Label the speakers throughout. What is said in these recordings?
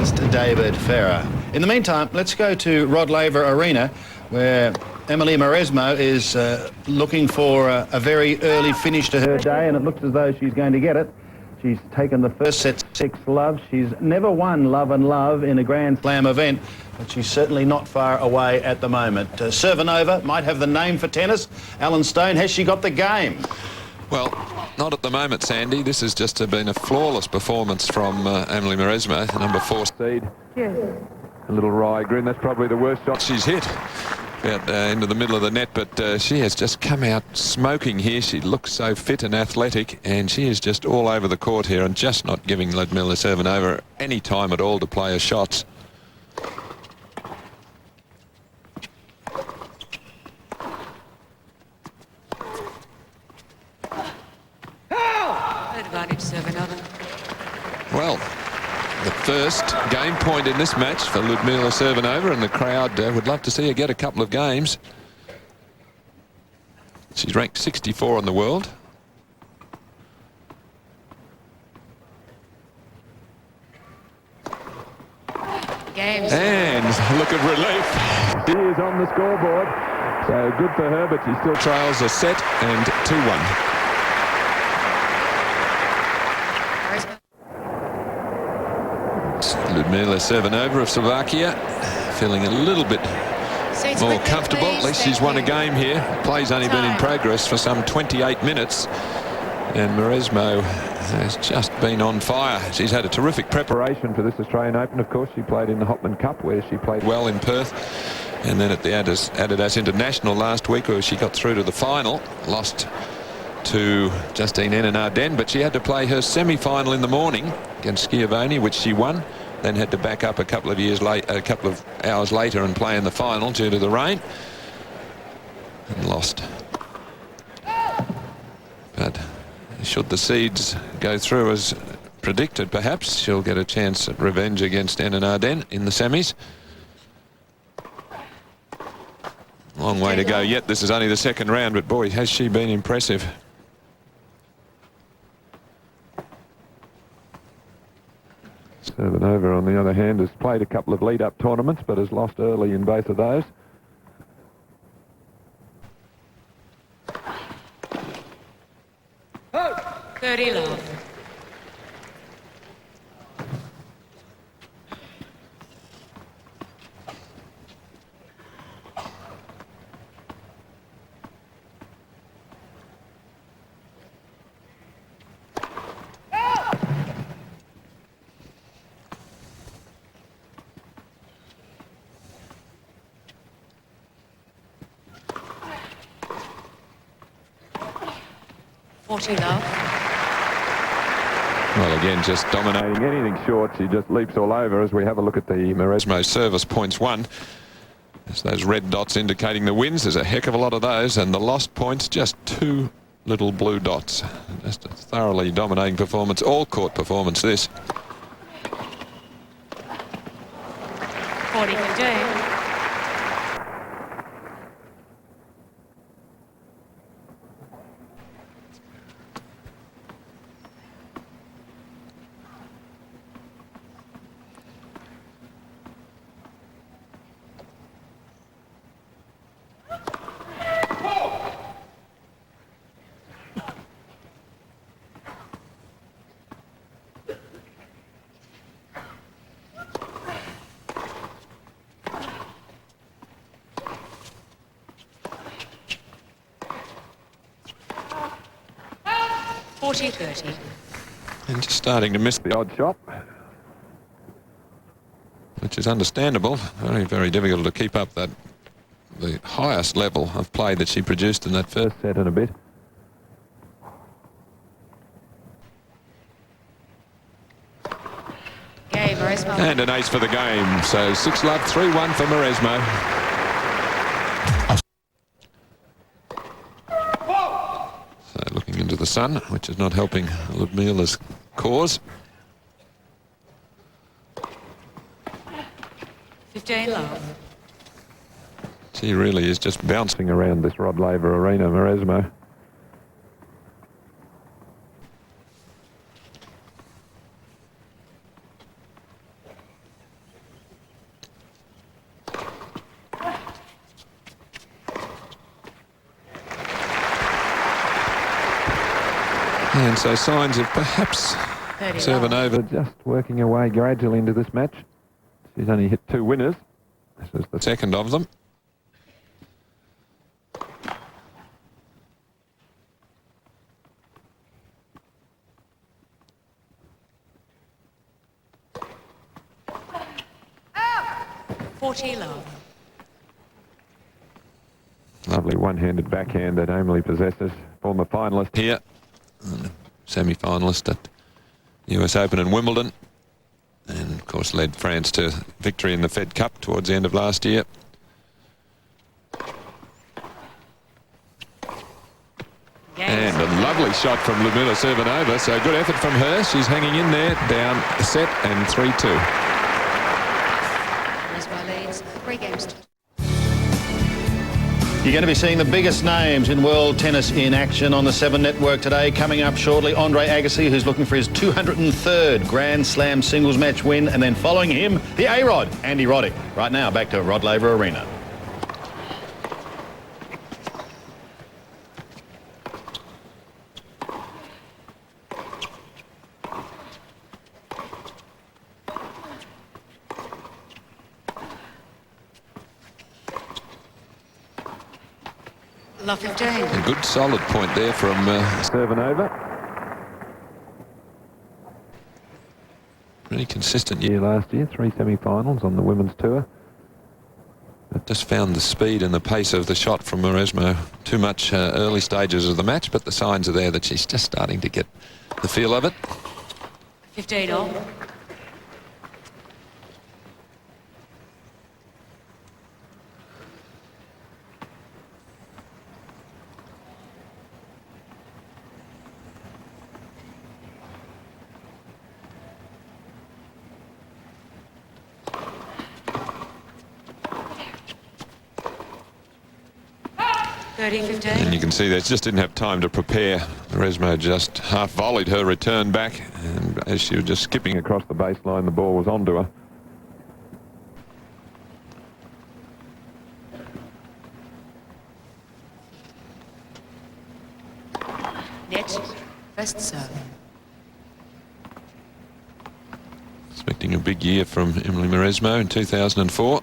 Speaker 1: against David Ferrer. In the meantime, let's go to Rod Laver Arena, where Amélie Mauresmo is looking for a very early finish to her day, and it looks as though she's going to get it. She's taken the first set 6-love. She's never won love and love in a Grand Slam event, but she's certainly not far away at the moment. Cervanova might have the name for tennis. Alan Stone, has she got the game?
Speaker 2: Well, not at the moment, Sandy. This has just been a flawless performance from Amélie Mauresmo, the number 4 seed.
Speaker 3: Yes.
Speaker 2: A little wry grin. That's probably the worst shot she's hit. Out into the middle of the net, but she has just come out smoking here. She looks so fit and athletic, and she is just all over the court here and just not giving Ľudmila Cervanová any time at all to play her shots.
Speaker 3: Advantage Cervanová.
Speaker 2: Well, the first game point in this match for Ľudmila Cervanová, and the crowd would love to see her get a couple of games. She's ranked 64 in the world.
Speaker 3: Games.
Speaker 2: And look at relief. She is on the scoreboard. So good for her, but she still trails a set and 2-1. Ľudmila Cervanová of Slovakia feeling a little bit more comfortable. At least she's won a game here. Play's only been in progress for some 28 minutes. And Mauresmo has just been on fire. She's had a terrific preparation for this Australian Open. Of course, she played in the Hopman Cup, where she played well in Perth. And then at the Adidas International last week, where she got through to the final, lost to Justine Henin-Ardenne, but she had to play her semi-final in the morning against Schiavone, which she won. Then had to back up a couple of hours later and play in the final due to the rain, and lost. But should the seeds go through as predicted, perhaps she'll get a chance at revenge against Henin-Ardenne in the semis. Long way to go yet. This is only the second round, but boy, has she been impressive. Cervanová, on the other hand, has played a couple of lead-up tournaments, but has lost early in both of those.
Speaker 3: Oh. 30-love.
Speaker 2: Well, again, just dominating anything short. She just leaps all over as we have a look at the Mauresmo service points won. There's those red dots indicating the wins. There's a heck of a lot of those, and the lost points, just 2 little blue dots. Just a thoroughly dominating performance, all court performance this.
Speaker 3: 40-15.
Speaker 2: And just starting to miss the odd shot, which is understandable. Very, very difficult to keep up the highest level of play that she produced in that first set and a bit. And an ace for the game. So 6-love, 3-1 for Mauresmo. Looking into the sun, which is not helping Ľudmila's cause.
Speaker 3: 15-love.
Speaker 2: She really is just bouncing around this Rod Laver Arena, Mauresmo. And so signs of perhaps
Speaker 3: 30
Speaker 2: Cervanova just working her way gradually into this match. She's only hit 2 winners. This is the second of them.
Speaker 3: love.
Speaker 2: Lovely one-handed backhand that Amélie possesses. Former finalist here, semi-finalist at US Open and Wimbledon, and of course led France to victory in the Fed Cup towards the end of last year. And a lovely shot from Ľudmila Cervanová, so good effort from her. She's hanging in there, down a set and 3-2.
Speaker 3: Leads 3 games to
Speaker 1: You're going to be seeing the biggest names in world tennis in action on the 7 Network today. Coming up shortly, Andre Agassi, who's looking for his 203rd Grand Slam singles match win. And then following him, the A-Rod, Andy Roddick. Right now, back to Rod Laver Arena.
Speaker 3: love 15.
Speaker 2: A good solid point there from Cervanova. Really consistent year last year, 3 semi-finals on the women's tour. But just found the speed and the pace of the shot from Mauresmo too much early stages of the match, but the signs are there that she's just starting to get the feel of it.
Speaker 3: 15 all.
Speaker 2: And you can see they just didn't have time to prepare. Mauresmo just half volleyed her return back, and as she was just skipping across the baseline, the ball was onto her.
Speaker 3: Net, first serve.
Speaker 2: Expecting a big year from Amélie Mauresmo in 2004.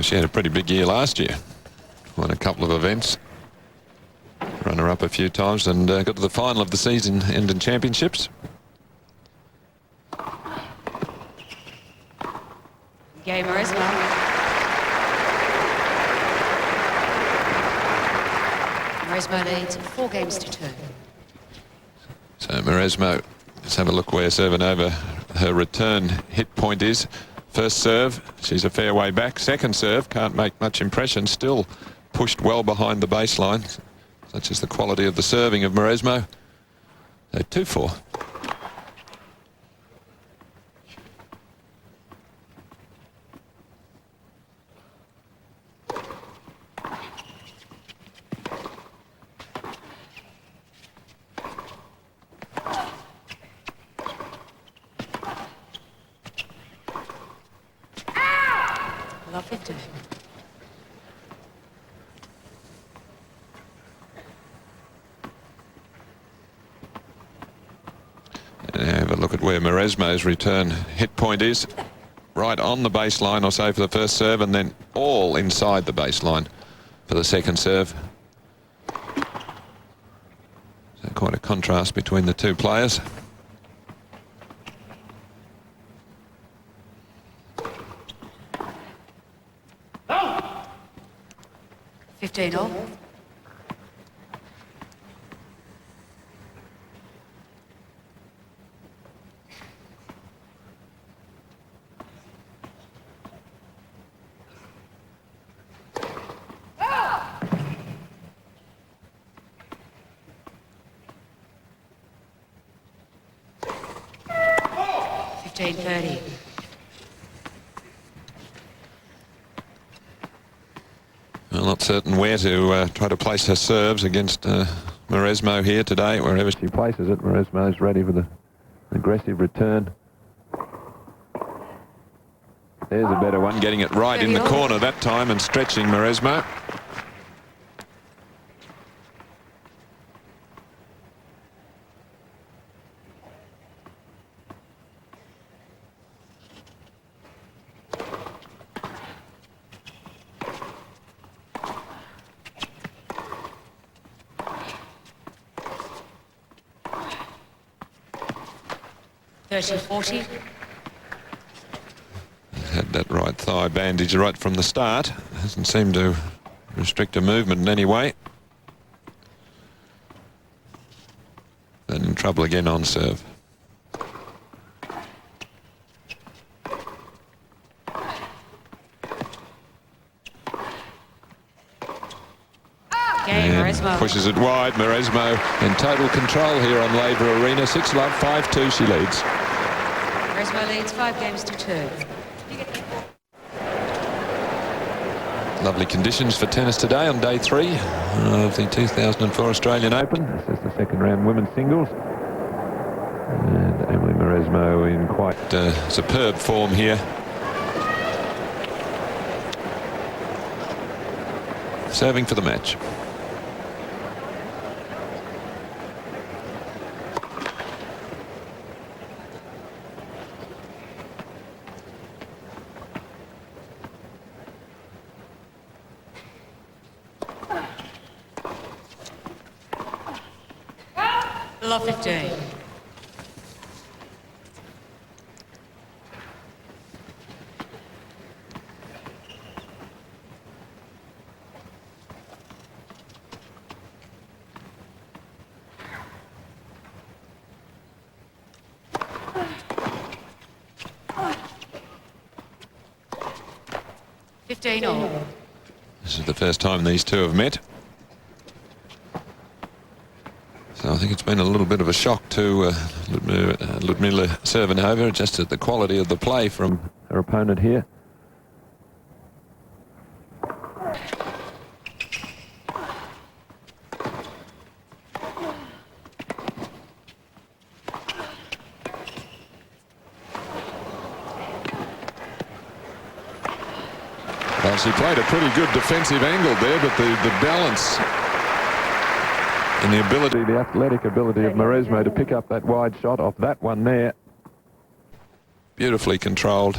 Speaker 2: She had a pretty big year last year. Won a couple of events. Runner-up a few times and got to the final of the season-ending championships.
Speaker 3: Game Mauresmo. Mauresmo leads 4 games to 2.
Speaker 2: So Mauresmo, let's have a look where Cervanova, her return hit point is. First serve, she's a fair way back. Second serve, can't make much impression. Still pushed well behind the baseline. Such is the quality of the serving of Mauresmo. So 2-4.
Speaker 3: Love 15.
Speaker 2: And have a look at where Mauresmo's return hit point is. Right on the baseline or so for the first serve, and then all inside the baseline for the second serve. So quite a contrast between the two players.
Speaker 3: 15 all. 15-30.
Speaker 2: Well, not certain where to try to place her serves against Mauresmo here today. Wherever she places it, Mauresmo's ready for the aggressive return. There's a better one, getting it right in the corner that time and stretching Mauresmo. Had that right thigh bandage right from the start. Hasn't seemed to restrict her movement in any way. Then in trouble again on serve. And pushes it wide. Mauresmo in total control here on Laver Arena. 6-love, 5-2 she leads.
Speaker 3: Mauresmo leads 5-2.
Speaker 2: Lovely conditions for tennis today on day 3 of the 2004 Australian Open. This is the second round women's singles. And Amélie Mauresmo in quite superb form here. Serving for the match.
Speaker 3: Love 15.
Speaker 2: This is the first time these two have met. So I think it's been a little bit of a shock to Ľudmila Cervanová, just at the quality of the play from her opponent here. Well, she played a pretty good defensive angle there, but the balance and the ability, the athletic ability of Mauresmo to pick up that wide shot off that one there. Beautifully controlled.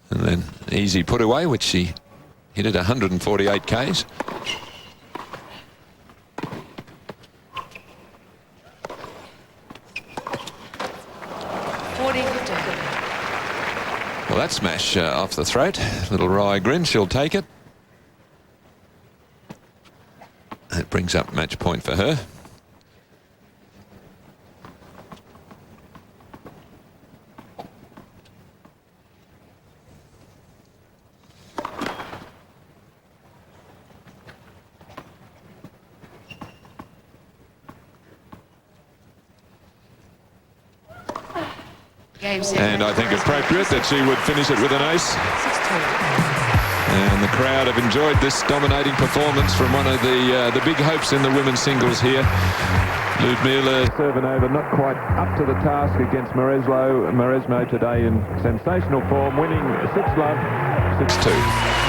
Speaker 2: And then easy put away, which she hit at 148 Ks. Well, that smash off the throat. Little wry grin, she'll take it. That brings up match point for her. And I think appropriate that she would finish it with an ace. And the crowd have enjoyed this dominating performance from one of the big hopes in the women's singles here. Ľudmila Cervanová not quite up to the task against Mauresmo today in sensational form, winning 6-love, 6-2.